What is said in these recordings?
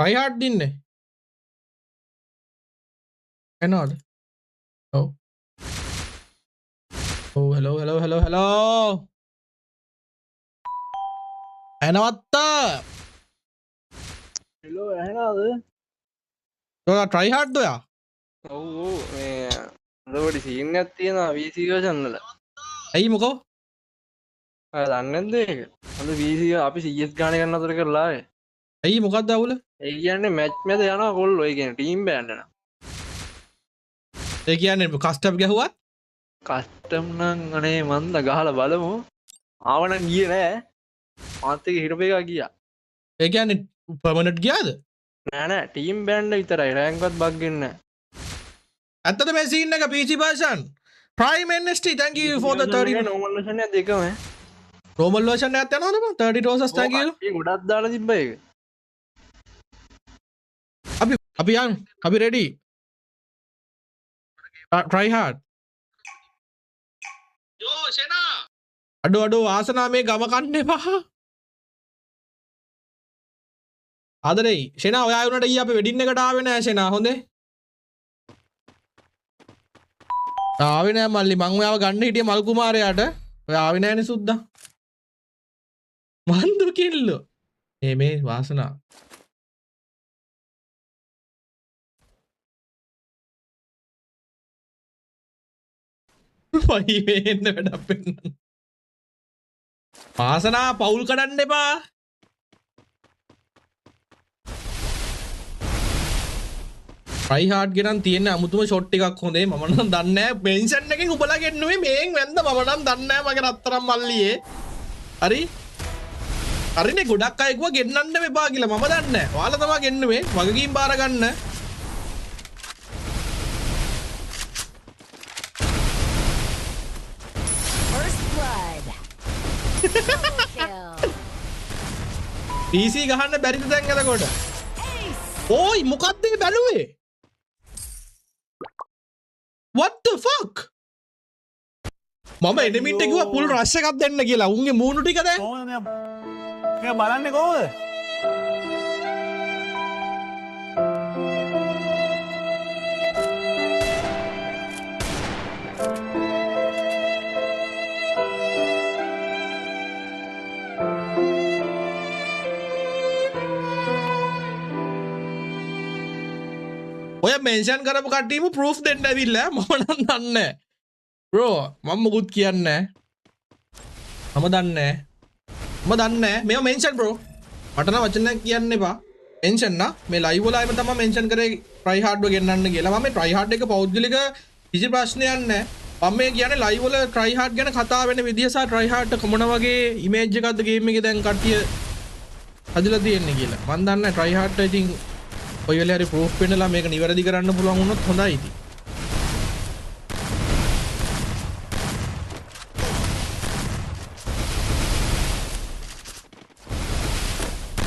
try hard දින්නේ එනවද ඔව් ඔව් hello එනවත්ත හෙලෝ ඇහෙනවද? ඔයා try hard දොයා ඔව් ඔව් මේ අදපොඩි සීන් එකක් තියෙනවා VC version වල. ඇයි මොකෝ ඔය දන්නේ නැද්ද ඒක? අද VC අපි CS ගාන ගන්න අතර කරලා ආවේ. ඇයි මොකක්ද අවුල ඒ කියන්නේ මැච් මැද යනවා කොල්ලෝ. ඒ කියන්නේ ටීම් බෑන්ඩ් න. ඒ කියන්නේ කස්ටම් ගැහුවත් කස්ටම් නම් අනේ මන්ද ගහලා බලමු. ආවනම් ගියේ නෑ. මාත් එක්ක හිටපු එක ගියා. ඒ කියන්නේ පර්මනන්ට් ගියාද නෑ නෑ ටීම් බෑන්ඩ් විතරයි. රෑන්ක්වත් බග් වෙන්නේ නෑ. ඇත්තද මේ සීන් එක PC version Prime NST thank you for the 30 normal version එක දෙකම ඈ. normal version එකත් යනවද බං 30 roses thank you ඒ ගොඩක් දාලා තිබ්බ ඒක. අපි යන් අපි ready try hard යෝ සෙනා අඩෝ ආසනා මේ ගම කන්න එපා ආදරේ සෙනා ඔයා වුණාට ඊ අපි වෙඩින් එකට ආවේ නෑ සෙනා හොඳේ ආවේ නෑ මල්ලි මං ඔයාව ගන්න හිටියේ මල් කුමාරයාට ඔයා ආවේ නෑනේ සුද්දා මන්දු කිල්ලෝ මේ වාසනා පයිවෙන්න වැඩක් පෙන්න්න පාසනා පවුල් කඩන්න එපා ප්‍රයිහාඩ් ගෙනන් තියෙන අමුතුම ෂොට් එකක් හොඳේ මම නම් දන්නේ නැහැ මෙන්ෂන් එකෙන් උඹලා ගෙන්නුවේ මේන් වැන්ද මම නම් දන්නේ නැහැ මගේ රත්තරන් මල්ලියේ හරි හරිනේ ගොඩක් අය කිව්වා ගෙන්නන්න එපා කියලා මම දන්නේ නැහැ ඔයාලා තමයි ගෙන්නුවේ වගකීම් බාර ගන්න PC ගහන්න බැරිද දැන් එතකොට? ඕයි මොකක්ද මේ බැලුවේ? What the fuck? මම එනිමිට කිව්වා පුල් රෂ් එකක් දෙන්න කියලා. උන්ගේ මූණු ටික දැන්. කොහොමද මේ බලන්නේ කොහොමද? ඔය මෙන්ෂන් කරපු කට්ටියම ප්‍රූෆ් දෙන්න ඇවිල්ලා මම නම් දන්නේ නැහැ. බ්‍රෝ මම මොකුත් කියන්නේ නැහැ. මම දන්නේ නැහැ. මේව මෙන්ෂන් බ්‍රෝ. මට නම් වචන කියන්න එපා. මෙන්ෂන් නා මේ ලයිව් වල ආයෙම තමයි මෙන්ෂන් කරේ try hard එක ගෙන්නන්න කියලා. මම මේ try hard එක පෞද්ගලික කිසි ප්‍රශ්නයක් නැහැ. මම මේ කියන්නේ ලයිව් වල try hard ගැන කතා වෙන විදිය සහ try hard එක මොන වගේ ඉමේජ් එකක්ද ගේම් එකේ දැන් කට්ටිය හදලා තියෙන්නේ කියලා. මම දන්නේ try hard එක ඉතින් ඔය වෙලාවේ හරි ප්‍රූෆ් වෙන්නලා මේක නිවැරදි කරන්න පුළුවන් වුණොත් හොඳයි ඉතින්.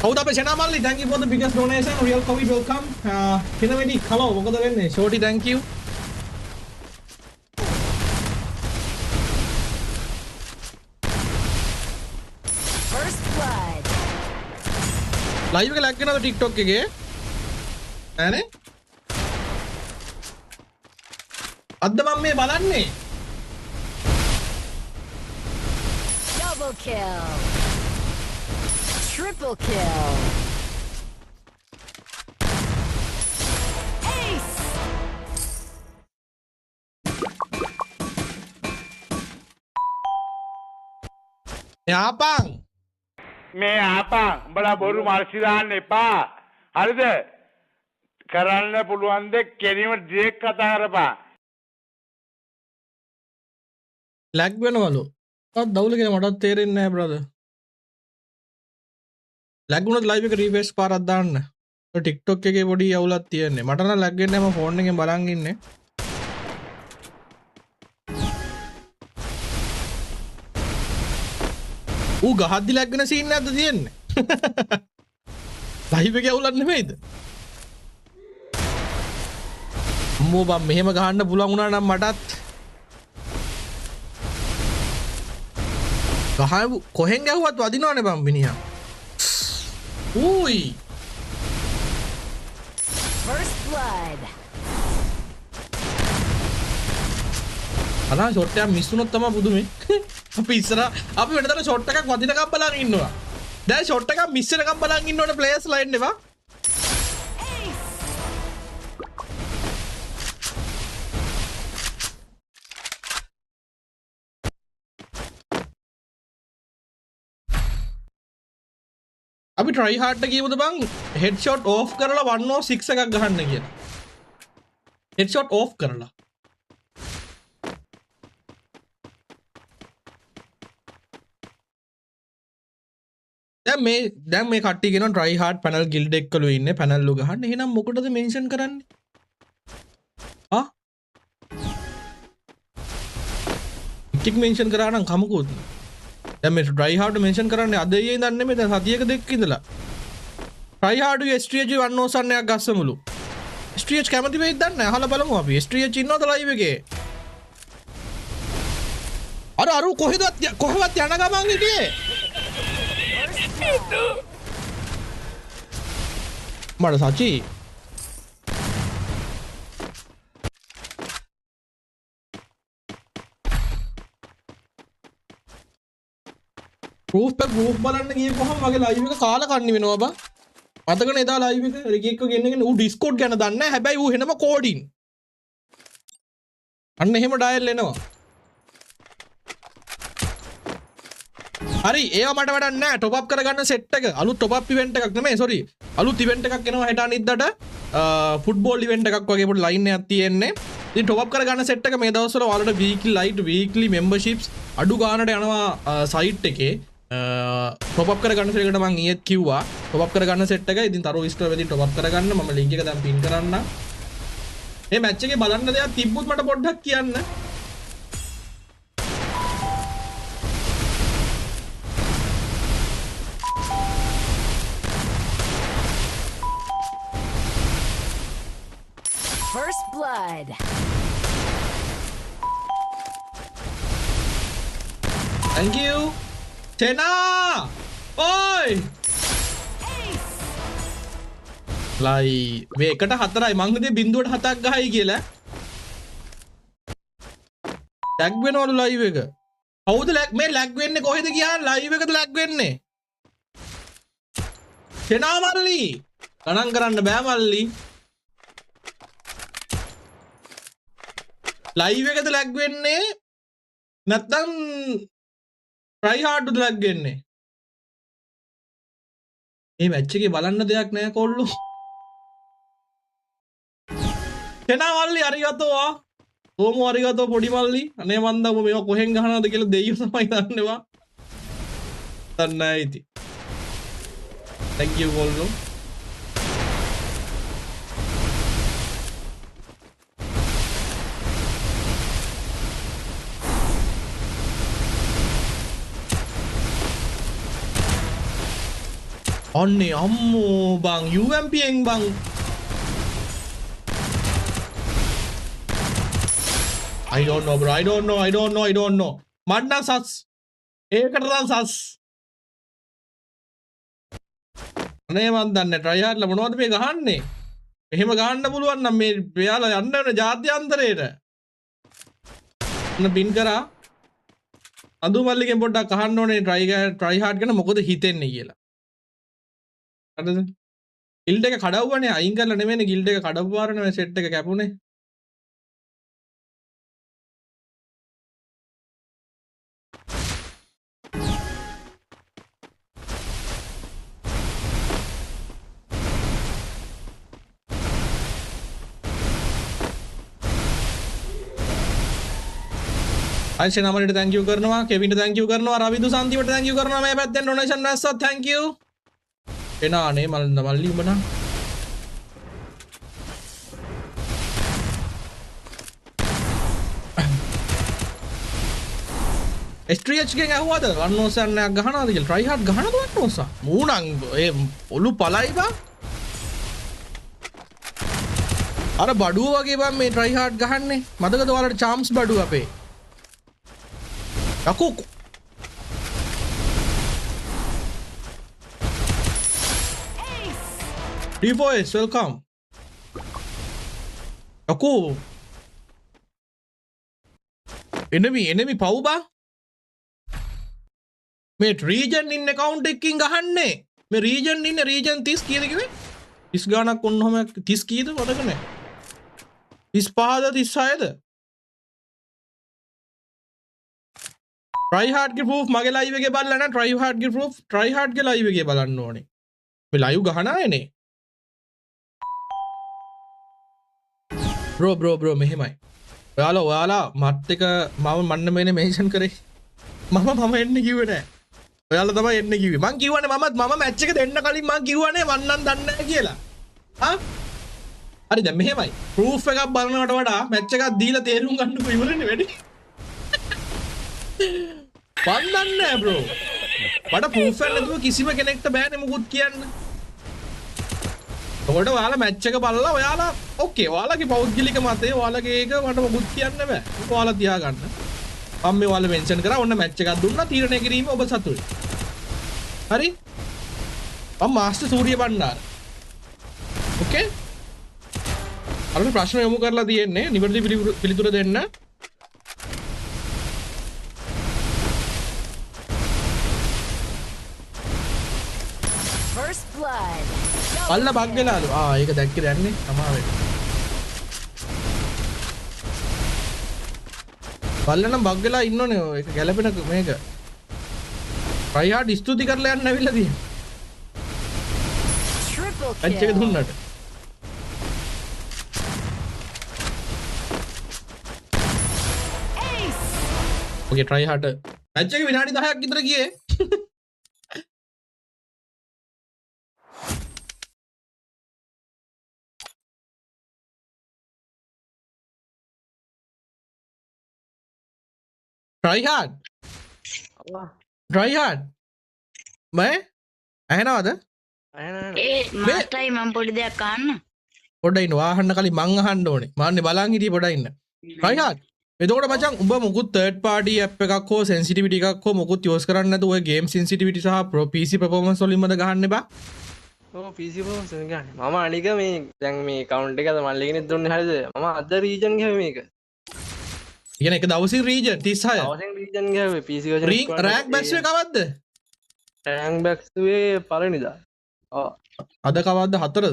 කවුද අපේ සෙනා මල්ලි thank you for the biggest donation real covid welcome කිනවෙඩි hello මොකද වෙන්නේ shorty thank you First blood. live එක ලැග් වෙනවද TikTok එකේ නෑනේ අද මම මේ බලන්නේ Double kill. Triple kill. Ace. යාපන් මේ ආපා උඹලා බොරු මාර්සි දාන්න එපා. හරිද? කරන්න පුළුවන් ද කෙලිම ඩිරෙක්ට් කතා කරපන්. ලැග් වෙනවලු තාත් දවුල කියලා මටත් තේරෙන්නේ නැහැ බ්‍රදර් ලැග් වුණොත් ලයිව් එක රිෆ්‍රෙෂ් පාරක් දාන්න ඔය TikTok එකේ පොඩි අවුලක් තියෙන්නේ මට නම් ලැග් වෙන්නේ නැහැ මම ෆෝන් එකෙන් බලන් ඉන්නේ ඌ ගහද්දි ලැග් වෙන සීන් නැද්ද තියෙන්නේ ලයිව් එකේ අවුලක් නෙමෙයිද අම්මෝ බම් මෙහෙම ගහන්න පුළුවන් වුණා නම් මටත් ගහව කොහෙන් ගැහුවත් වදිනවනේ බම් මිනිහා ඌයි First blood. අනා ෂොට් එක මිස් වුණොත් තමයි පුදුමේ. අපි ඉස්සරහ අපි වෙනතන ෂොට් එකක් වදිනකම් බලන් ඉන්නවා. දැන් ෂොට් එකක් මිස් වෙනකම් බලන් ඉන්නවනේ ප්ලේයර්ස් ලයින් එපා. අපි try hard එක කියමුද බං headshot off කරලා 106 එකක් ගහන්න කියලා. headshot off කරලා. දැන් මේ කට්ටිය කියනවා try hard panel guild එක්කලු ඉන්නේ panel ලු ගහන්න. එහෙනම් මොකටද mention කරන්නේ? ආ? ටික mention කරා නම් කමකුත් නෑ. දැන් මේ try hard mention කරන්නේ අද ඊයේ ඉඳන් නෙමෙයි දැන් සතියක දෙකක ඉඳලා. try hard STH 101 එකක් ගස්සමුලු. STH කැමති වෙයිද දන්නේ නැහැ. අහලා බලමු අපි. STH ඉන්නවද live එකේ? අර කොහෙවත් යන ගමන් හිටියේ. මට සචි ප්‍රූෆ් බලන්න ගියපුවම මගේ ලයිව් එක කාලා කන්නේ වෙනවා බා. මතකනේ එදා ලයිව් එක රිකි එක්ක ගෙන්නගෙන ඌ ඩිස්කෝඩ් ගැන දන්නේ නැහැ. හැබැයි ඌ වෙනම කෝඩින්. අන්න එහෙම ඩයල් එනවා. හරි ඒවා මට වැඩක් නැහැ. টොප් අප් කරගන්න සෙට් එක. අලුත් টොප් අප් ඉවෙන්ට් එකක් නෙමෙයි සෝරි. අලුත් ඉවෙන්ට් එකක් එනවා හෙට අනිද්දාට. ෆුට්බෝල් ඉවෙන්ට් එකක් වගේ පොඩි ලයින් එකක් තියෙන්නේ. ඉතින් টොප් අප් කරගන්න සෙට් එක මේ දවස්වල ඔයාලට වීක්ලි ලයිට් වීක්ලි මෙම්බර්ෂිප්ස් අඩු ගානට යනවා සයිට් එකේ. टॉप अप කරගන්න සෙට් එකට මම ඊයේත් කිව්වා टॉप अप කරගන්න සෙට් එක ඉතින් තරු ස්ටෝර් වෙදී टॉप अप කරගන්න මම ලින්ක් එක දැන් පින් කරන්න මේ මැච් එකේ බලන්න දෙයක් තිබ්බොත් මට පොඩ්ඩක් කියන්න First blood. Thank you Chena! Oi! ලයි මේකට 4යි මං හිතේ බිංදුවට 7ක් ගහයි කියලා. ලැග් වෙනවලු ලයිව් එක. කවුද මේ ලැග් වෙන්නේ කොහෙද ගියා ලයිව් එකද ලැග් වෙන්නේ? Chena මල්ලි. ගණන් කරන්න බෑ මල්ලි. ලයිව් එකද ලැග් වෙන්නේ? නැත්නම් try hard to drag වෙන්නේ. මේ මැච් එකේ බලන්න දෙයක් නෑ කොල්ලෝ. කෙනා මල්ලි අරිගතෝ තෝමෝ අරිගතෝ පොඩි මල්ලි. අනේ මන්ද ඔබ මේවා කොහෙන් ගහනවද කියලා දෙයියෝ තමයි දන්නේවා. දන්නේ නැහැ ඉතින්. thank you කොල්ලෝ. ඔන්නේ අම්මෝ බං UMP එන් බං I don't know bro I don't know මන්න සස් ඒකට නම් සස් අනේ මන් දන්නේ try hard ලා මොනවද මේ ගහන්නේ එහෙම ගහන්න පුළුවන් නම් මේ එයාලා යන්න වෙන ජාත්‍යන්තරයට අන්න පින් කරා අඳු මල්ලිගෙන් පොඩ්ඩක් අහන්න ඕනේ try hard ගැන මොකද හිතෙන්නේ කියලා හරිද ගිල්ඩ් එක කඩවුවනේ අයින් කරලා නෙමෙයිනේ ගිල්ඩ් එක කඩවුවාරනේ මේ සෙට් එක කැපුනේ අයිෂේ නමරට thank you කරනවා කෙවින්ට thank you කරනවා රවිදු සන්තිවට thank you කරනවා මේ පැත්තෙන් ඩොනේෂන් වැස්සත් thank you එනානේ මල්ලි උඹ නම් STH ගෙන් ඇහුවද වන්නෝසන් එකක් ගහනවාද කියලා try hard ගහනද වන්නෝසා මූණන් ඒ ඔලු පලයි බා අර බඩුව වගේ බම් මේ try hard ගහන්නේ මතකද ඔයාලට chance බඩුව අපේ යකෝ D4S welcome අකෝ enemy පව් බා මේ region ඉන්න account එකකින් ගහන්නේ මේ region ඉන්න region 30 කීයද කිව්වේ 30 ගාණක් ඔන්නෝම 30 කීයද මතක නැහැ 35ද 36ද try hard ගේ proof මගේ live එකේ බලලා නැහැ try hard ගේ proof try hard ගේ live එකේ බලන්න ඕනේ මේ live ගහන ආයනේ bro මෙහෙමයි ඔයාලා මත් එක මම මන්න මේනේ මෙන්ෂන් කරේ මම එන්න කිව්වේ නෑ ඔයාලා තමයි එන්න කිව්වේ මං කිව්වනේ මම මැච් එක දෙන්න කලින් මං කිව්වනේ වන්නන් දන්නේ නැහැ කියලා හා හරි දැන් මෙහෙමයි ප්‍රූෆ් එකක් බලනවට වඩා මැච් එකක් දීලා තේරුම් ගන්නකො ඉවරනේ වැඩි වන්නන් නෑ බ්‍රෝ මට ප්‍රූෆ් එක නැතුව කිසිම කෙනෙක්ට බෑනේ මුකුත් කියන්න ඔකට ඔයාලා මැච් එක බලලා ඔයාලා ඕකේ ඔයාලගේ පෞද්ගලික මතය ඔයාලගේ එක මට මොකුත් කියන්න බෑ ඔයාලා තියාගන්න මම මේ ඔයාලා මෙන්ෂන් කරා ඔන්න මැච් එකක් දුන්නා තීරණය කිරීම ඔබ සතුටුයි හරි මම මාස්ටර් සූර්ය බණ්ඩාර ඕකේ අර ප්‍රශ්න යොමු කරලා තියෙන්නේ නිවැරදි පිළිතුර දෙන්න First blood. අල්ල බග්ගලාලු ඒක දැක්කේ දැන්නේ සමාවෙන්න බල්ලනම් බග්ගලා ඉන්නෝනේ ඒක ගැලපෙන මේක try hard ස්තුති කරලා යන්න ඇවිල්ලා තියෙනවා Triple මැච් එක kill. දුන්නට Ace. ඕකේ try hard මැච් එක විනාඩි 10ක් විතර ගියේ try hard මේ ඇහෙනවද මාස්ටර්යි මම පොඩි දෙයක් අහන්න. පොඩ්ඩක් ඉන්න වාහන්න කලින් මං අහන්න ඕනේ මාන්නේ බලන් හිටියේ පොඩ්ඩක් ඉන්න try hard එතකොට මචං උඹ මොකුත් third party app එකක් හෝ sensitivity එකක් හෝ මොකුත් use කරන්නේ නැතුව ඔය game sensitivity සහ PC performance වලින්මද ගහන්න බා ඔව් PC performance එක ගන්න මම අනික මේ දැන් මේ account එක අද මල්ලිගෙනෙත් දුන්නේ හරිද මම අද region ගිහුවේ මේක කියන එක දවසින් region 36 අවසන් region ගිහුවේ PC version rank backs එක කවද්ද rank backs වේ පළවෙනිදා ඔව් අද කවද්ද 4ද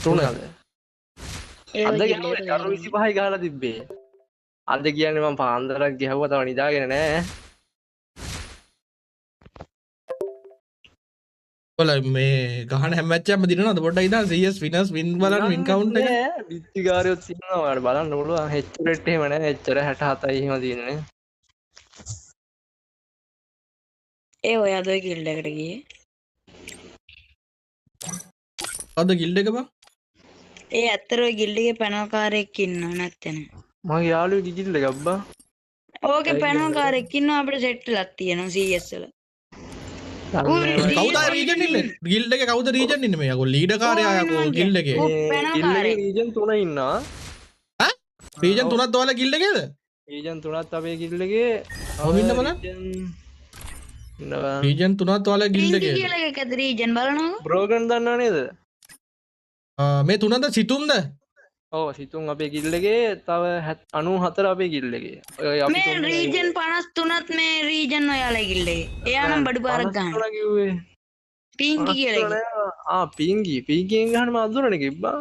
3ද අද ගිහුවේ 25යි ගහලා තිබ්බේ අද කියන්නේ මම පාන්දරක් ගිහුවා තව නිදාගෙන නෑ ඔල මේ ගහන හැම මැච් එකක්ම දිනනවද පොඩ්ඩක් ඉතින් CS winners win බලන්න win count එක විත්තිකාරයොත් ඉන්නවා ඔයාලට බලන්න පුළුවන් හෙච්චරෙට් එහෙම නෑ හෙච්චර 67යි එහෙම තියෙන්නේ ඒ ඔයා දොයි ගිල්ඩ් එකට ගියේ. අද ගිල්ඩ් එක බං ඒ ඇත්තට ඔය ගිල්ඩ් එකේ පැනල් කාරයෙක් ඉන්නව නැත්තේ නේ. මගේ යාළුවෙක් ගිහිල්ල ගබ්බා ඕකේ පැනල් කාරයෙක් ඉන්නවා අපිට සෙට් වෙලක් තියෙනවා CS වල. කවුද region ඉන්නේ ගිල්ඩ් එකේ කවුද region ඉන්නේ මේ යකෝ ලීඩර් කාර්යය යකෝ ගිල්ඩ් එකේ region 3 ඉන්නවා ඈ region 3ක් ඔයාලා ගිල්ඩ් එකේද region 3ත් අපේ ගිල්ඩ් එකේ ඔව් ඉන්න බලන්න region 3ත් ඔයාලා ගිල්ඩ් එකේ කියලා එකද රීජන් බලනවා. බ්‍රෝගන් දන්නව නේද මේ තුනද සිතුම්ද ඔව් සිතුම් අපේ ගිල්ඩ් එකේ තව 94 අපේ ගිල්ඩ් එකේ ඔය අපි මේ රීජන් 53ත් මේ රීජන් ඔයාලා ගිල්ඩ් එකේ. එයා නම් බඩු පාරක් ගන්න. කිව්වේ පින්කි කියලා. පින්කියෙන් ගහන්න මම අඳුරන්නේ කිව්වා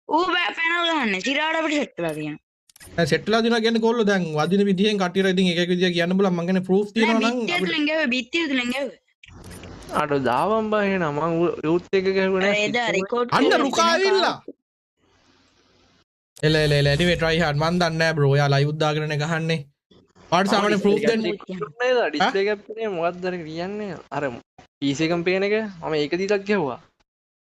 ඌ පැනල් ගහන්නේ. සිරාට අපිට සෙට් වෙලා තියෙනවා. සෙට්ලා දිනවා කියන්නේ කොල්ලෝ දැන් වදින විදිහෙන් කටියට ඉතින් එක එක විදිය කියන්න බලන්න මං කියන්නේ ප්‍රූෆ් තියෙනවා නම් බිත්තිය තුලින් ගැව්වේ. අර දාවම් බා එහෙනම් මම යූත් එක ගැහුවේ නෑ එදා රෙකෝඩ් අන්න රුකා ඇවිල්ලා එල anyway try hard මන් දන්නේ නැහැ bro යා live දාගෙනනේ ගහන්නේ පාට සාමාන්‍ය ප්‍රූෆ් දෙන්න නේද ඩිස්ප්ලේ එකක් නේ මොකක්ද අර කියන්නේ අර PC කම්පේන එක මම ඒක දීලා ගැහුවා